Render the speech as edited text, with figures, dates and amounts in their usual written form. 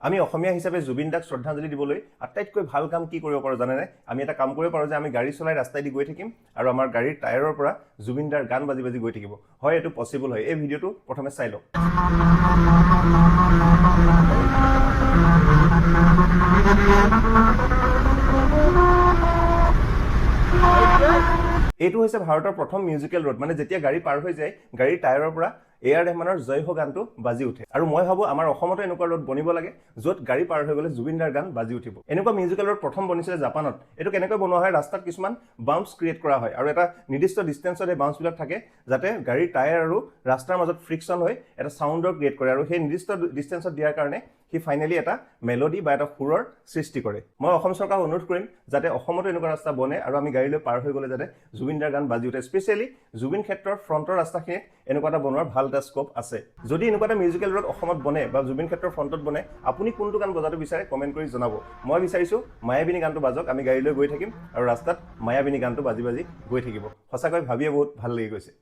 আমি অসমীয়া হিচাপে জুবিন দাক শ্ৰদ্ধাঞ্জলি দিবলৈ আটাইতকৈ ভাল কাম কি কৰিব পাৰোঁ জানেনে? আমি এটা কাম কৰিব পাৰোঁ যে আমি গাড়ী চলাই ৰাস্তাইদি গৈ থাকিম আৰু আমাৰ গাড়ীৰ টায়াৰৰ পৰা জুবিন দাৰ গান বাজি বাজি গৈ থাকিব। হয়, এইটো পচিবল হয়। এই ভিডিঅ'টো প্ৰথমে চাই লওক। এইটো হৈছে ভাৰতৰ প্ৰথম মিউজিকেল ৰোড, মানে যেতিয়া গাড়ী পাৰ হৈ যায় গাড়ীৰ টায়াৰৰ পৰা এ.আৰ. ৰেহমানৰ জয় হো গানটো বাজি উঠে। আৰু মই ভাবোঁ আমাৰ অসমতো এনেকুৱা ৰোড বনিব লাগে য'ত গাড়ী পাৰ হৈ গ'লে জুবিন দাৰ গান বাজি উঠিব। এনেকুৱা মিউজিকেল ৰোড প্ৰথম বনিছিলে জাপানত। এইটো কেনেকৈ বনোৱা হয়, ৰাস্তাত কিছুমান বাউন্স ক্ৰিয়েট কৰা হয় আৰু এটা নিৰ্দিষ্ট ডিষ্টেঞ্চত এই বাউন্সবিলাক থাকে যাতে গাড়ীৰ টায়াৰ আৰু ৰাস্তাৰ মাজত ফ্ৰিকশ্যন হৈ এটা চাউণ্ডৰ ক্ৰিয়েট কৰে আৰু সেই নিৰ্দিষ্ট ডিষ্টেঞ্চত দিয়াৰ কাৰণে সি ফাইনেলি এটা মেলোডি বা এটা সুৰৰ সৃষ্টি কৰে। মই অসম চৰকাৰক অনুৰোধ কৰিম যাতে অসমতো এনেকুৱা ৰাস্তা বনে আৰু আমি গাড়ীলৈ পাৰ হৈ গ'লে যাতে জুবিন দাৰ গান বাজি উঠে। স্পেচিয়েলি জুবিন ক্ষেত্ৰৰ ফ্ৰণ্টৰ ৰাস্তাখিনিত এনেকুৱা এটা বনোৱাৰ ভাল এটা স্কোপ আছে। যদি এনেকুৱা এটা মিউজিকেল ৰোড অসমত বনে বা জুবিন ক্ষেত্ৰৰ ফ্ৰণ্টত বনে, আপুনি কোনটো গান বজাটো বিচাৰে কমেণ্ট কৰি জনাব। মই বিচাৰিছোঁ মায়াবিনী গানটো বাজক, আমি গাড়ীলৈ গৈ থাকিম আৰু ৰাস্তাত মায়াবিনী গানটো বাজি বাজি গৈ থাকিব। সঁচাকৈ ভাবিয়ে বহুত ভাল লাগি গৈছে।